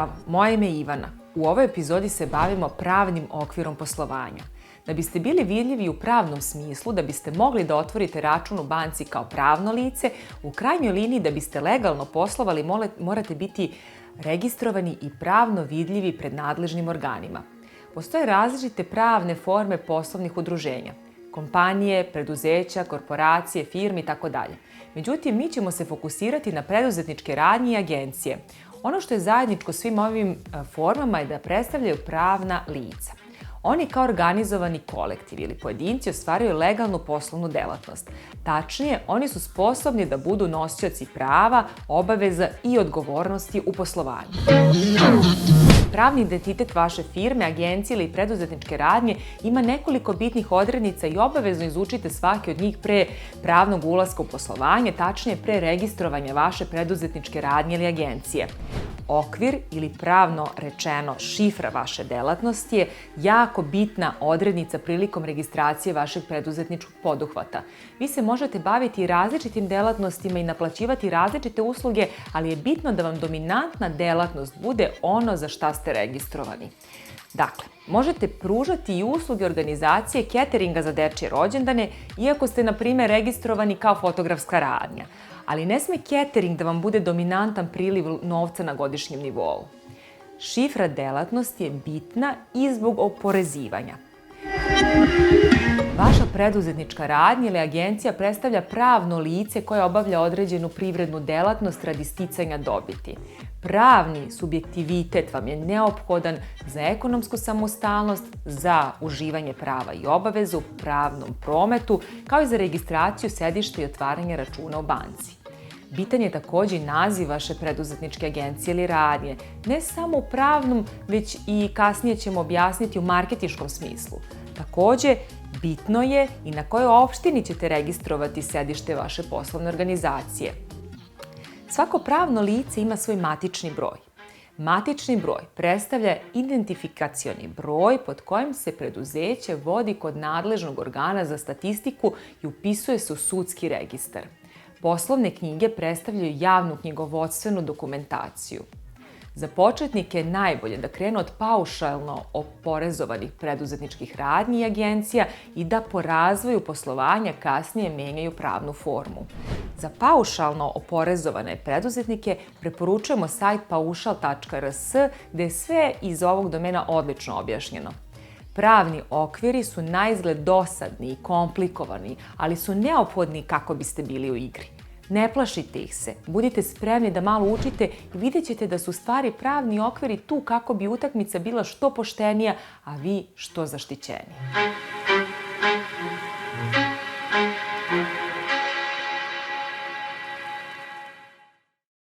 Zdravo, moje ime je Ivana. U ovoj epizodi se bavimo pravnim okvirom poslovanja. Da biste bili vidljivi u pravnom smislu, da biste mogli da otvorite račun u banci kao pravno lice, u krajnjoj liniji da biste legalno poslovali morate biti registrovani i pravno vidljivi pred nadležnim organima. Postoje različite pravne forme poslovnih udruženja. Kompanije, preduzeća, korporacije, firme itd. Međutim, mi ćemo se fokusirati na preduzetničke radnje i agencije. Ono što je zajedničko svim ovim formama je da predstavljaju pravna lica. Oni kao organizovani kolektiv ili pojedinci ostvaruju legalnu poslovnu delatnost. Tačnije, oni su sposobni da budu nosioci prava, obaveza i odgovornosti u poslovanju. Pravni identitet vaše firme, agencije ili preduzetničke radnje ima nekoliko bitnih odrednica i obavezno izučite svaki od njih pre pravnog ulaska u poslovanje, tačnije pre registrovanja vaše preduzetničke radnje ili agencije. Okvir ili pravno rečeno šifra vaše delatnosti je jako bitna odrednica prilikom registracije vašeg preduzetničkog poduhvata. Vi se možete baviti različitim delatnostima i naplaćivati različite usluge, ali je bitno da vam dominantna delatnost bude ono za šta ste registrovani. Dakle, možete pružati i usluge organizacije cateringa za dečje rođendane, iako ste, na primjer, registrovani kao fotografska radnja. Ali ne sme catering da vam bude dominantan priliv novca na godišnjem nivou. Šifra delatnosti je bitna i zbog oporezivanja. Vaša preduzetnička radnja ili agencija predstavlja pravno lice koje obavlja određenu privrednu delatnost radi sticanja dobiti. Pravni subjektivitet vam je neophodan za ekonomsku samostalnost, za uživanje prava i obaveza u pravnom prometu, kao i za registraciju sedišta i otvaranje računa u banci. Bitan je također i naziv vaše preduzetničke agencije ili radnje, ne samo u pravnom, već i kasnije ćemo objasniti u marketinškom smislu. Također, bitno je i na kojoj opštini ćete registrovati sedište vaše poslovne organizacije. Svako pravno lice ima svoj matični broj. Matični broj predstavlja identifikacioni broj pod kojim se preduzeće vodi kod nadležnog organa za statistiku i upisuje se u sudski registar. Poslovne knjige predstavljaju javnu knjigovodstvenu dokumentaciju. Za početnike je najbolje da krenu od paušalno oporezovanih preduzetničkih radnji i agencija i da po razvoju poslovanja kasnije menjaju pravnu formu. Za paušalno oporezovane preduzetnike preporučujemo sajt paušal.rs gde je sve iz ovog domena odlično objašnjeno. Pravni okviri su naizgled dosadni i komplikovani, ali su neophodni kako biste bili u igri. Ne plašite ih se, budite spremni da malo učite i vidjet ćete da su stvari pravni okviri tu kako bi utakmica bila što poštenija, a vi što zaštićeniji.